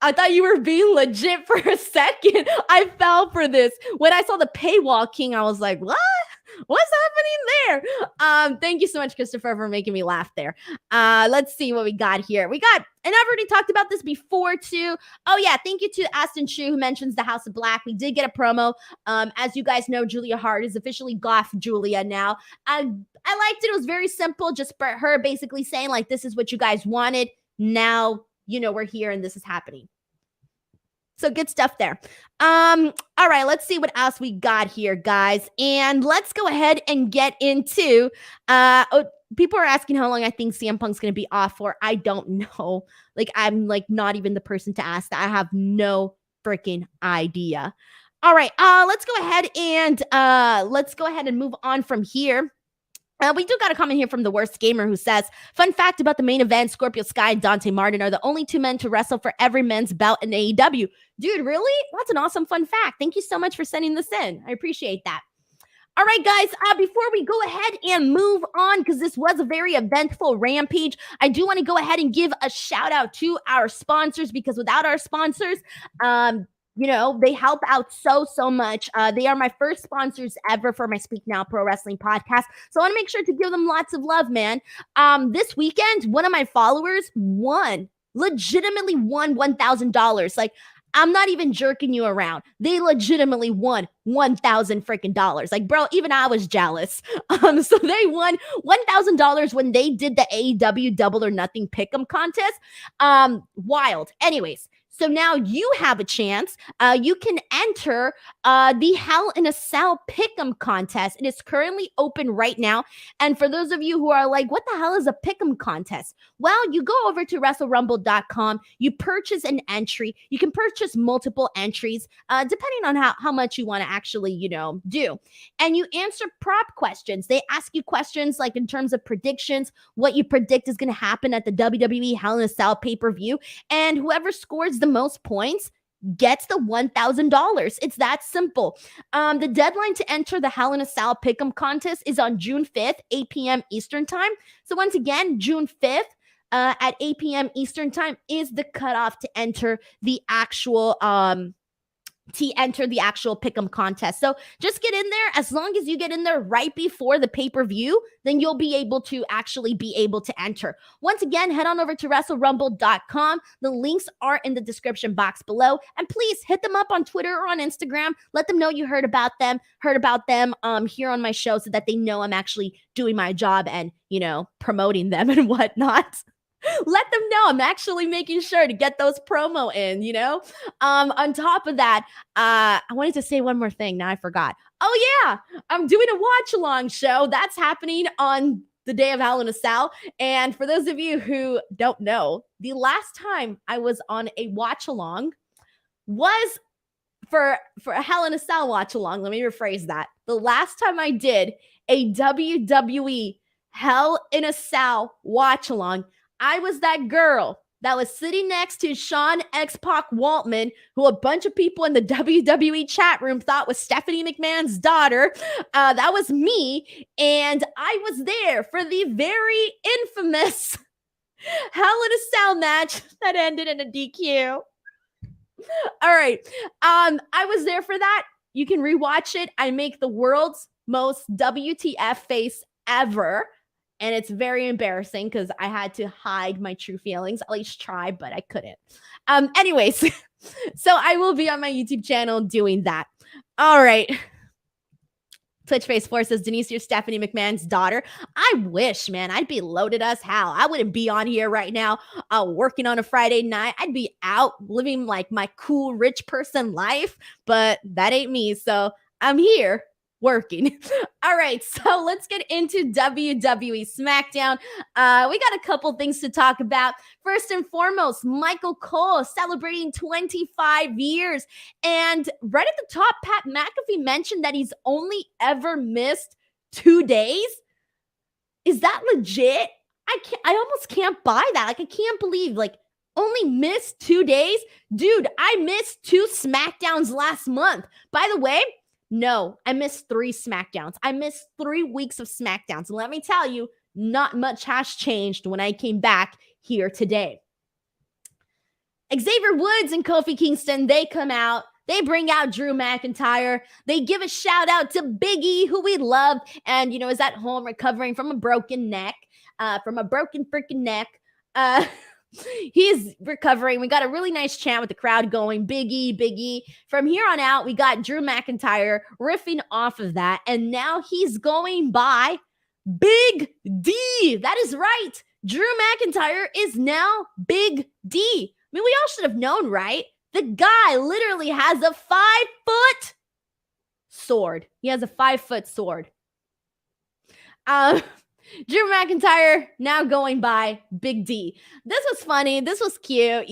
I thought you were being legit for a second. I fell for this. When I saw the Paywall King, I was like, what? What's happening there? Thank you so much, Christopher, for making me laugh there. Let's see what we got here. And I've already talked about this before too. Oh yeah, thank you to Aston Chu, who mentions the House of Black. We did get a promo. As you guys know, Julia Hart is officially Goth Julia now. I liked it. It was very simple. Just her basically saying like, this is what you guys wanted. Now, you know, we're here and this is happening. So good stuff there. All right, let's see what else we got here, guys. And let's go ahead and get into people are asking how long I think CM Punk's going to be off for. I don't know. Like, I'm like not even the person to ask that. I have no freaking idea. All right, let's go ahead and move on from here. We do got a comment here from The Worst Gamer, who says, fun fact about the main event, Scorpio Sky and Daunte Martin are the only two men to wrestle for every men's belt in AEW. Dude, really? That's an awesome fun fact. Thank you so much for sending this in. I appreciate that. All right, guys, before we go ahead and move on, because this was a very eventful Rampage, I do want to go ahead and give a shout out to our sponsors, because without our sponsors, you know, they help out so much. They are my first sponsors ever for my Speak Now Pro Wrestling podcast. So I want to make sure to give them lots of love, man. This weekend, one of my followers legitimately won $1,000. Like, I'm not even jerking you around. They legitimately won $1,000 freaking dollars. Like, bro, even I was jealous. So they won $1,000 when they did the AEW Double or Nothing Pick'em contest. Wild. Anyways. So now you have a chance. You can enter the Hell in a Cell Pick'em contest. It is currently open right now. And for those of you who are like, what the hell is a Pick'em contest? Well, you go over to WrestleRumble.com. You purchase an entry. You can purchase multiple entries, depending on how much you want to actually, you know, do. And you answer prop questions. They ask you questions like in terms of predictions, what you predict is going to happen at the WWE Hell in a Cell pay-per-view. And whoever scores the most points gets the $1,000. It's that simple. The deadline to enter the Hell in a Cell Pick'em contest is on June 5th, 8 p.m. Eastern time. So once again, June 5th at 8 p.m. Eastern time is the cutoff to enter the actual to enter the actual pick'em contest. So just get in there. As long as you get in there right before the pay-per-view, then you'll be able to actually be able to enter. Once again, head on over to WrestleRumble.com. The links are in the description box below. And please hit them up on Twitter or on Instagram. Let them know you heard about them here on my show so that they know I'm actually doing my job and, promoting them and whatnot. Let them know I'm actually making sure to get those promo in, On top of that, I wanted to say one more thing. Now I forgot. Oh, yeah. I'm doing a watch-along show. That's happening on the day of Hell in a Cell. And for those of you who don't know, the last time I was on a watch-along was for a Hell in a Cell watch-along. Let me rephrase that. The last time I did a WWE Hell in a Cell watch-along, I was that girl that was sitting next to Sean X-Pac Waltman, who a bunch of people in the WWE chat room thought was Stephanie McMahon's daughter. That was me, and I was there for the very infamous Hell in a Cell match that ended in a DQ. All right, I was there for that. You can rewatch it. I make the world's most WTF face ever. And it's very embarrassing because I had to hide my true feelings. At least try, but I couldn't. Anyways, so I will be on my YouTube channel doing that. All right. Twitch Face 4 says, Denise, you're Stephanie McMahon's daughter. I wish, man. I'd be loaded as hell. I wouldn't be on here right now working on a Friday night. I'd be out living like my cool rich person life, but that ain't me. So I'm here working. All right, so let's get into WWE Smackdown. We got a couple things to talk about. First and foremost, Michael Cole celebrating 25 years. And right at the top, Pat McAfee mentioned that he's only ever missed 2 days. Is that legit? I almost can't buy that. Like, I can't believe, only missed 2 days? Dude, I missed 2 Smackdowns last month. By the way, no, I missed 3 Smackdowns. I missed 3 weeks of Smackdowns. And let me tell you, not much has changed when I came back here today. Xavier Woods and Kofi Kingston, they come out. They bring out Drew McIntyre. They give a shout out to Big E, who we love, and, is at home recovering from a broken neck, from a broken freaking neck. He's recovering. We got a really nice chant with the crowd going, Big E, Big E. From here on out, we got Drew McIntyre riffing off of that. And now he's going by Big D. That is right. Drew McIntyre is now Big D. I mean, we all should have known, right? The guy literally has a 5-foot sword. He has a 5-foot sword. Drew McIntyre now going by Big D. This was funny. This was cute.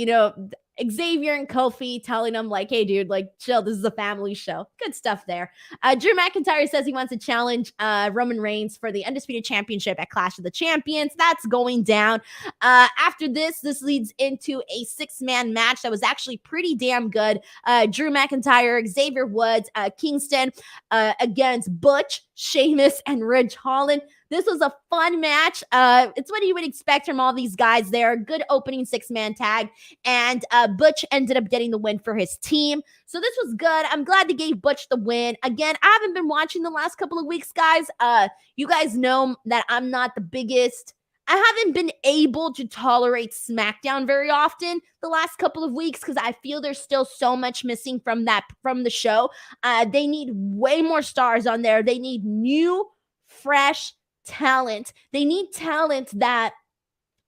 Xavier and Kofi telling him hey, dude, chill. This is a family show. Good stuff there. Drew McIntyre says he wants to challenge Roman Reigns for the Undisputed Championship at Clash of the Champions. That's going down. After this leads into a 6-man match that was actually pretty damn good. Drew McIntyre, Xavier Woods, Kingston against Butch, Sheamus, and Ridge Holland. This was a fun match. It's what you would expect from all these guys there. Good opening 6-man tag. And Butch ended up getting the win for his team. So this was good. I'm glad they gave Butch the win. Again, I haven't been watching the last couple of weeks, guys. You guys know that I'm not the biggest. I haven't been able to tolerate SmackDown very often the last couple of weeks because I feel there's still so much missing from the show. They need way more stars on there. They need new, fresh talent. They need talent that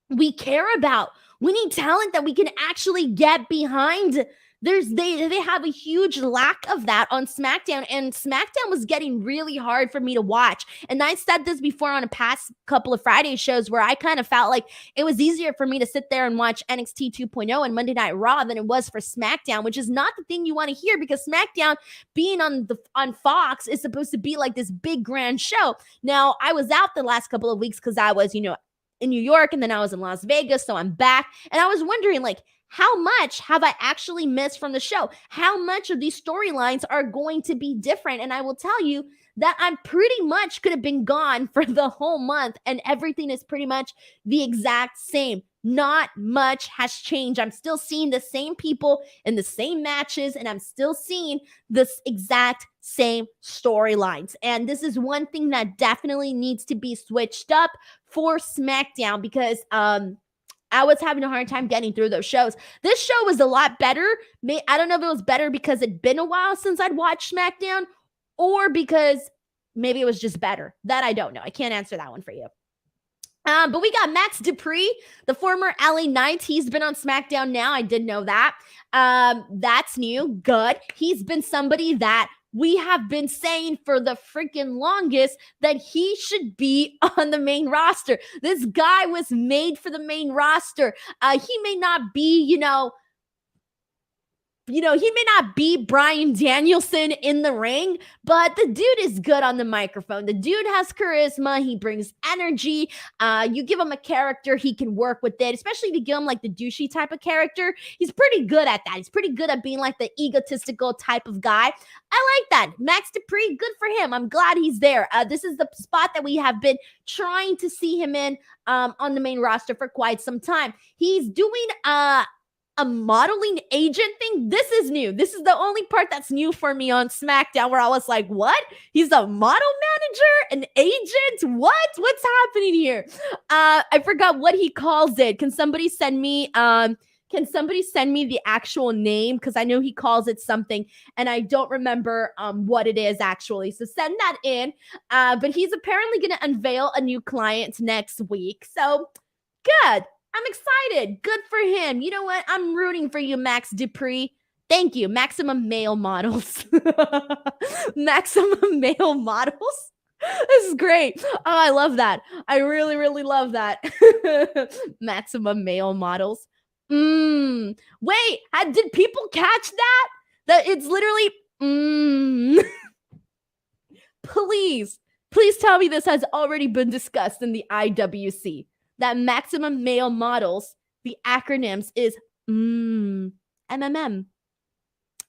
we care about. We need talent that we can actually get behind. They have a huge lack of that on SmackDown, and SmackDown was getting really hard for me to watch. And I said this before on a past couple of Friday shows where I kind of felt like it was easier for me to sit there and watch NXT 2.0 and Monday Night Raw than it was for SmackDown, which is not the thing you want to hear because SmackDown being on Fox is supposed to be like this big grand show. Now, I was out the last couple of weeks because I was, in New York, and then I was in Las Vegas, so I'm back. And I was wondering, how much have I actually missed from the show? How much of these storylines are going to be different? And I will tell you that I'm pretty much could have been gone for the whole month, and everything is pretty much the exact same. Not much has changed. I'm still seeing the same people in the same matches, and I'm still seeing this exact same storylines. And this is one thing that definitely needs to be switched up for SmackDown, because I was having a hard time getting through those shows. This show was a lot better. I don't know if it was better because it'd been a while since I'd watched SmackDown, or because maybe it was just better. That I don't know. I can't answer that one for you. But we got Max Dupree, the former LA Knight. He's been on SmackDown now. I did know that. That's new. Good. He's been somebody that we have been saying for the freaking longest that he should be on the main roster. This guy was made for the main roster. He may not be, he may not be Bryan Danielson in the ring, but the dude is good on the microphone. The dude has charisma. He brings energy. You give him a character, he can work with it, especially if you give him like the douchey type of character. He's pretty good at that. He's pretty good at being like the egotistical type of guy. I like that. Max Dupree, good for him. I'm glad he's there. This is the spot that we have been trying to see him in on the main roster for quite some time. He's doing a modeling agent thing. This is new. This is the only part that's new for me on SmackDown, where I was like, what? He's a model manager, an agent? What? What's happening here? I forgot what he calls it. Can somebody send me the actual name? Because I know he calls it something, and I don't remember what it is actually. So send that in. But he's apparently going to unveil a new client next week. So good. I'm excited. Good for him. You know what? I'm rooting for you, Max Dupree. Thank you. Maximum Male Models. Maximum Male Models. This is great. Oh, I love that. I really, really love that. Maximum Male Models. Wait, did people catch that? That it's literally, Please tell me this has already been discussed in the IWC. That Maximum Male Models, the acronyms is MMM.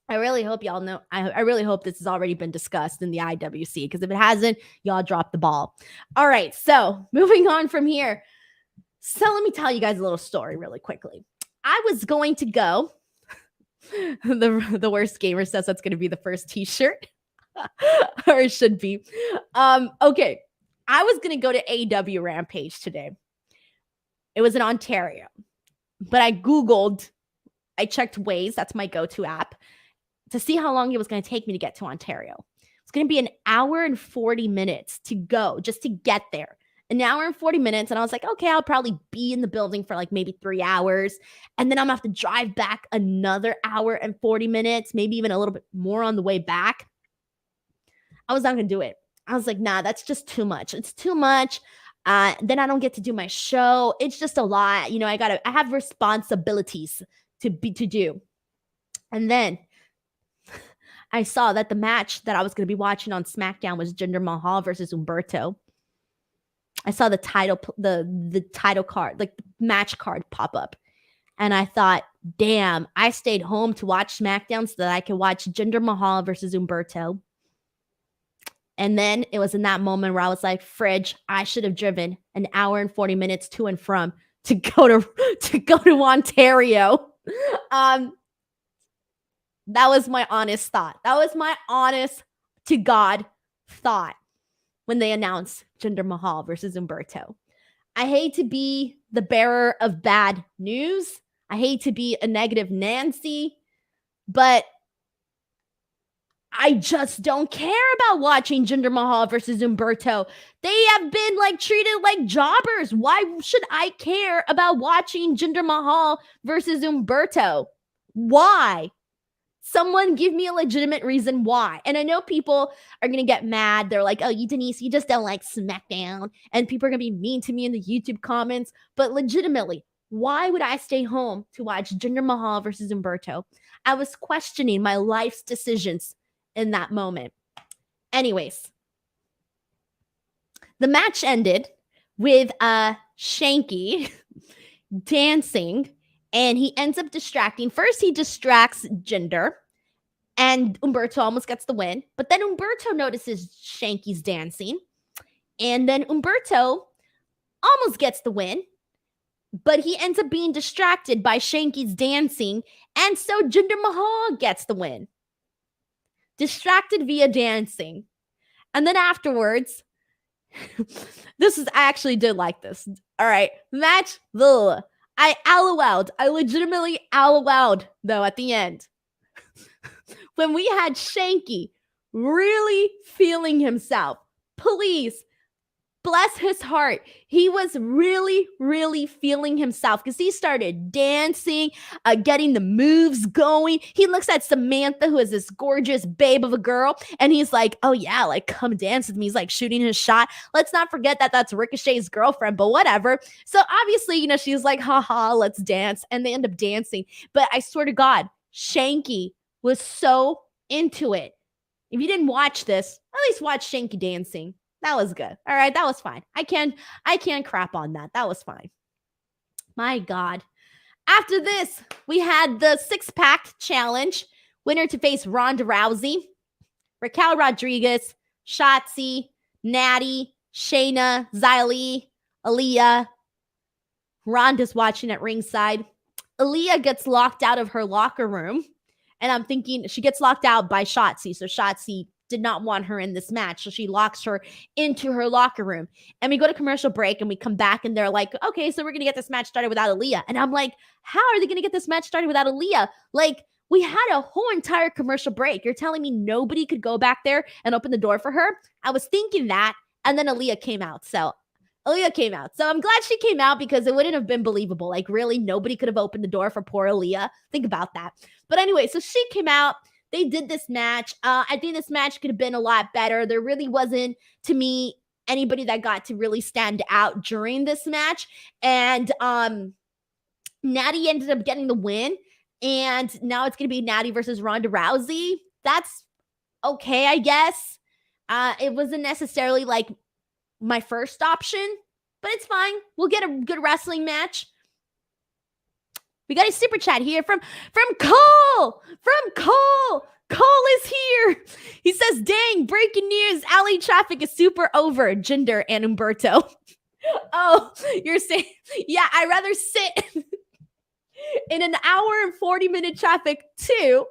I really hope y'all know. I really hope this has already been discussed in the IWC, because if it hasn't, y'all dropped the ball. All right, so moving on from here. So let me tell you guys a little story really quickly. I was going to go. The worst gamer says that's going to be the first t-shirt. Or it should be. Okay, I was going to go to AEW Rampage today. It was in Ontario, but I checked Waze, that's my go-to app, to see how long it was going to take me to get to Ontario. It's going to be an hour and 40 minutes to go, just to get there. An hour and 40 minutes, and I was like, okay, I'll probably be in the building for like maybe 3 hours, and then I'm going to have to drive back another hour and 40 minutes, maybe even a little bit more on the way back. I was not going to do it. I was like, nah, that's just too much. It's too much. Then I don't get to do my show. It's just a lot. I have responsibilities to do. And then I saw that the match that I was going to be watching on SmackDown was Jinder Mahal versus Humberto. I saw the title card, like the match card pop up. And I thought, damn, I stayed home to watch SmackDown so that I could watch Jinder Mahal versus Humberto. And then it was in that moment where I was like, fridge, I should have driven an hour and 40 minutes to and from to go to Ontario. That was my honest thought. That was my honest to God thought when they announced Jinder Mahal versus Humberto. I hate to be the bearer of bad news. I hate to be a negative Nancy, but I just don't care about watching Jinder Mahal versus Humberto. They have been like treated like jobbers. Why should I care about watching Jinder Mahal versus Humberto? Why? Someone give me a legitimate reason why. And I know people are going to get mad. They're like, oh, Denise, you just don't like SmackDown. And people are going to be mean to me in the YouTube comments. But legitimately, why would I stay home to watch Jinder Mahal versus Humberto? I was questioning my life's decisions in that moment. Anyways, the match ended with Shanky dancing, and he ends up distracting. First, he distracts Jinder, and Humberto almost gets the win. But then Humberto notices Shanky's dancing, and then Humberto almost gets the win. but he ends up being distracted by Shanky's dancing, and so Jinder Mahal gets the win. Distracted via dancing. And then afterwards, I actually did like this. All right, match, I LOL'd. I legitimately LOL'd, though, at the end. When we had Shanky really feeling himself. Please, bless his heart. He was really, really feeling himself because he started dancing, getting the moves going. He looks at Samantha, who is this gorgeous babe of a girl, and he's like, oh yeah, like come dance with me. He's like shooting his shot. Let's not forget that that's Ricochet's girlfriend, but whatever. So obviously, she's like, haha, let's dance. And they end up dancing. But I swear to God, Shanky was so into it. If you didn't watch this, at least watch Shanky dancing. That was good. All right, that was fine. I can't crap on that. That was fine. My God. After this, we had the six-pack challenge. Winner to face Ronda Rousey, Raquel Rodriguez, Shotzi, Natty, Shayna, Xylee, Aaliyah. Ronda's watching at ringside. Aaliyah gets locked out of her locker room. And I'm thinking she gets locked out by Shotzi. So Shotzi did not want her in this match. So she locks her into her locker room. And we go to commercial break and we come back and they're like, okay, so we're going to get this match started without Aaliyah. And I'm like, how are they going to get this match started without Aaliyah? Like, we had a whole entire commercial break. You're telling me nobody could go back there and open the door for her? I was thinking that. And then Aaliyah came out. So I'm glad she came out because it wouldn't have been believable. Like, really, nobody could have opened the door for poor Aaliyah. Think about that. But anyway, so she came out. They did this match. I think this match could have been a lot better. There really wasn't, to me, anybody that got to really stand out during this match. And Natty ended up getting the win. And now it's going to be Natty versus Ronda Rousey. That's okay, I guess. It wasn't necessarily like my first option, but it's fine. We'll get a good wrestling match. We got a super chat here from Cole. From Cole. Cole is here. He says, dang, breaking news. Alley traffic is super over. Jinder and Humberto. Oh, you're saying, yeah, I'd rather sit in an hour and 40-minute traffic too,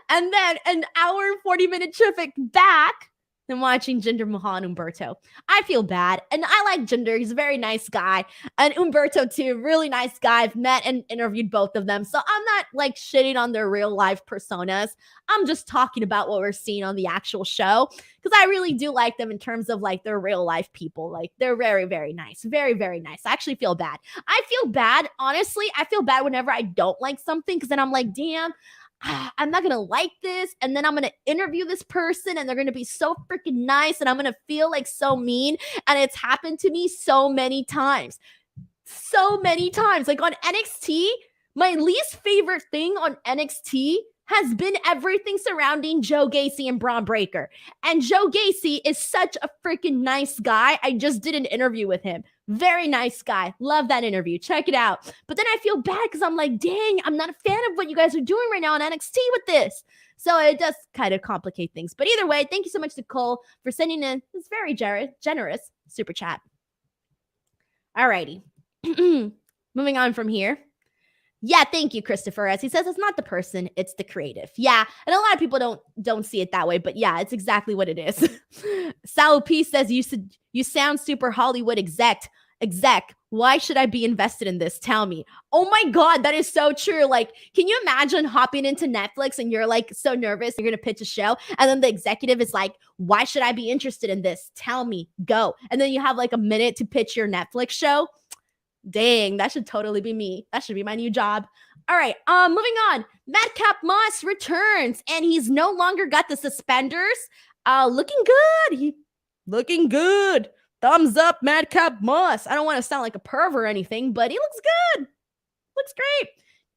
and then an hour and 40-minute traffic back than watching Jinder Mahal and Humberto. I feel bad. And I like Jinder. He's a very nice guy. And Humberto too, really nice guy. I've met and interviewed both of them. So I'm not like shitting on their real life personas. I'm just talking about what we're seeing on the actual show. Because I really do like them in terms of like their real life people. Like they're very, very nice. Very, very nice. I actually feel bad. I feel bad. Honestly, I feel bad whenever I don't like something. Because then I'm like, damn, I'm not going to like this. And then I'm going to interview this person and they're going to be so freaking nice. And I'm going to feel like so mean. And it's happened to me so many times. So many times. Like on NXT, my least favorite thing on NXT has been everything surrounding Joe Gacy and Braun Breaker. And Joe Gacy is such a freaking nice guy. I just did an interview with him. Very nice guy. Love that interview. Check it out. But then I feel bad because I'm like, dang, I'm not a fan of what you guys are doing right now on NXT with this. So it does kind of complicate things. But either way, thank you so much to Cole for sending in this very generous super chat. Alrighty. Moving on from here. Yeah, thank you, Christopher. As he says, it's not the person, it's the creative. Yeah, and a lot of people don't see it that way, but yeah, it's exactly what it is. Sal P says, you sound super Hollywood exec. Why should I be invested in this? Tell me. Oh my God, that is so true. Like, can you imagine hopping into Netflix and you're like so nervous, you're going to pitch a show, and then the executive is like, why should I be interested in this? Tell me, go. And then you have like a minute to pitch your Netflix show. Dang, that should totally be me. That should be my new job. All right, moving on. Madcap Moss returns, and he's no longer got the suspenders. Looking good. Looking good. Thumbs up, Madcap Moss. I don't want to sound like a perv or anything, but he looks good. Looks great.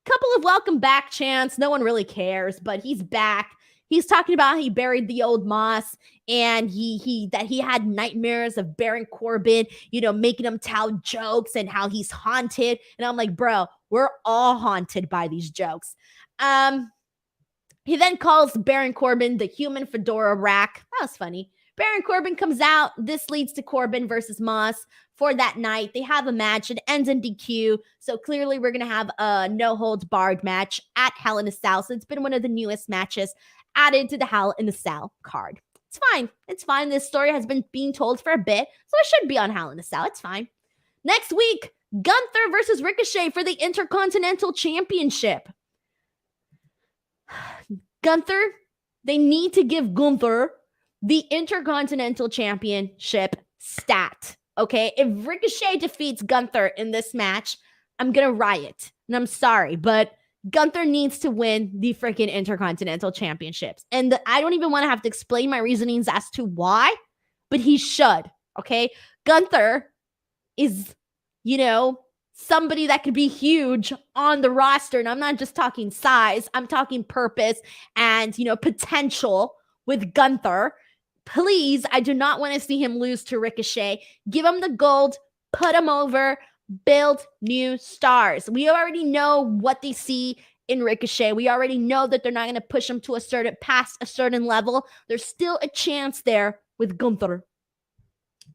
Couple of welcome back chants. No one really cares, but he's back. He's talking about how he buried the old Moss and he had nightmares of Baron Corbin, making him tell jokes and how he's haunted. And I'm like, bro, we're all haunted by these jokes. He then calls Baron Corbin the human fedora rack. That was funny. Baron Corbin comes out. This leads to Corbin versus Moss for that night. They have a match. It ends in DQ. So clearly we're going to have a no-holds-barred match at Hell in a Cell. So it's been one of the newest matches added to the Hell in a Cell card. It's fine. It's fine. This story has been being told for a bit, so it should be on Hell in a Cell. It's fine. Next week, Gunther versus Ricochet for the Intercontinental Championship. Gunther, they need to give Gunther the Intercontinental Championship stat. Okay? If Ricochet defeats Gunther in this match, I'm going to riot. And I'm sorry, but Gunther needs to win the freaking Intercontinental Championships. And I don't even want to have to explain my reasonings as to why, but he should. Okay? Gunther is, somebody that could be huge on the roster. And I'm not just talking size. I'm talking purpose and, potential with Gunther. Please, I do not want to see him lose to Ricochet. Give him the gold. Put him over. Build new stars. We already know what they see in Ricochet. We already know that they're not going to push him to past a certain level. There's still a chance there with Gunther.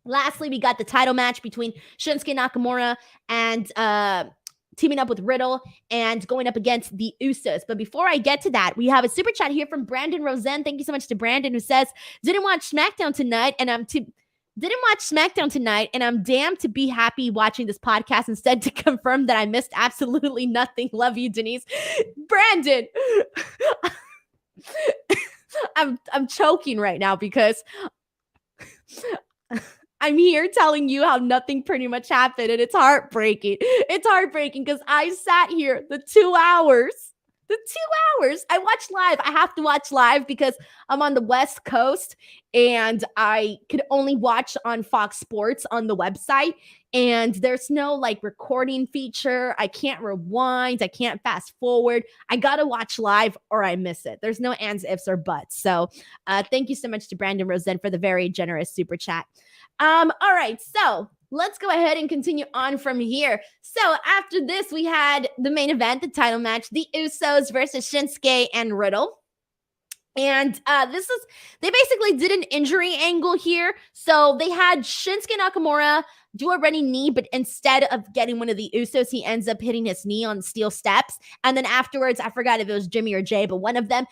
Lastly, we got the title match between Shinsuke Nakamura and teaming up with Riddle and going up against the Usos. But before I get to that, we have a super chat here from Brandon Rosen. Thank you so much to Brandon, who says, didn't watch SmackDown tonight, and I'm damned to be happy watching this podcast instead to confirm that I missed absolutely nothing. Love you, Denise. Brandon, I'm choking right now because I'm here telling you how nothing pretty much happened, and it's heartbreaking. It's heartbreaking because I sat here the 2 hours. I watched live. I have to watch live because I'm on the West Coast and I could only watch on Fox Sports on the website. And there's no recording feature. I can't rewind. I can't fast forward. I got to watch live or I miss it. There's no ands, ifs, or buts. So thank you so much to Brandon Rosen for the very generous super chat. All right. So let's go ahead and continue on from here. So after this, we had the main event, the title match, the Usos versus Shinsuke and Riddle. And they basically did an injury angle here. So they had Shinsuke Nakamura do a running knee, but instead of getting one of the Usos, he ends up hitting his knee on steel steps. And then afterwards, I forgot if it was Jimmy or Jay, but one of them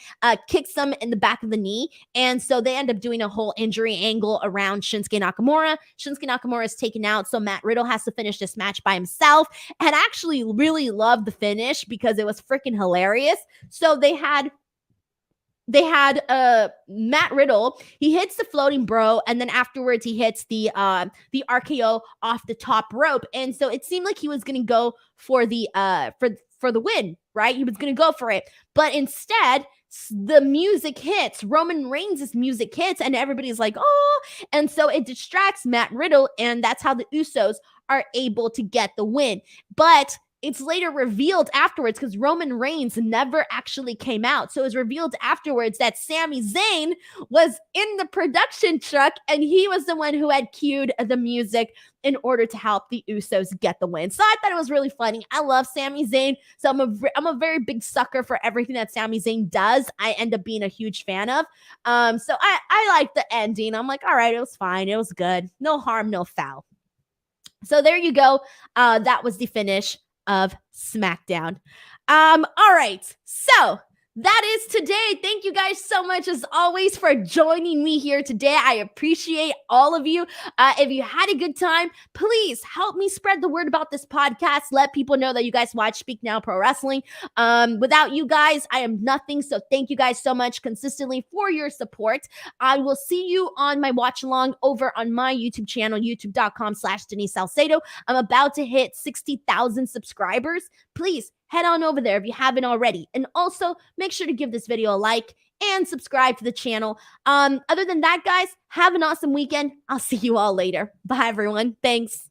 kicks him in the back of the knee. And so they end up doing a whole injury angle around Shinsuke Nakamura. Shinsuke Nakamura is taken out, so Matt Riddle has to finish this match by himself. And I actually really loved the finish because it was freaking hilarious. So they had Matt Riddle. He hits the floating bro, and then afterwards he hits the RKO off the top rope. And so it seemed like he was gonna go for the for the win, right? He was gonna go for it, but instead the music hits. Roman Reigns' music hits, and everybody's like, oh, and so it distracts Matt Riddle, and that's how the Usos are able to get the win. But it's later revealed afterwards because Roman Reigns never actually came out. So it was revealed afterwards that Sami Zayn was in the production truck and he was the one who had cued the music in order to help the Usos get the win. So I thought it was really funny. I love Sami Zayn. So I'm a very big sucker for everything that Sami Zayn does. I end up being a huge fan of. So I like the ending. I'm like, all right, it was fine. It was good. No harm, no foul. So there you go. That was the finish of SmackDown. All right. So that is today. Thank you guys so much, as always, for joining me here today. I appreciate all of you. If you had a good time, please help me spread the word about this podcast. Let people know that you guys watch Speak Now Pro Wrestling. Without you guys, I am nothing. So thank you guys so much consistently for your support. I will see you on my watch along over on my YouTube channel, youtube.com/Denise Salcedo. I'm about to hit 60,000 subscribers. Please head on over there if you haven't already. And also make sure to give this video a like and subscribe to the channel. Other than that, guys, have an awesome weekend. I'll see you all later. Bye, everyone. Thanks.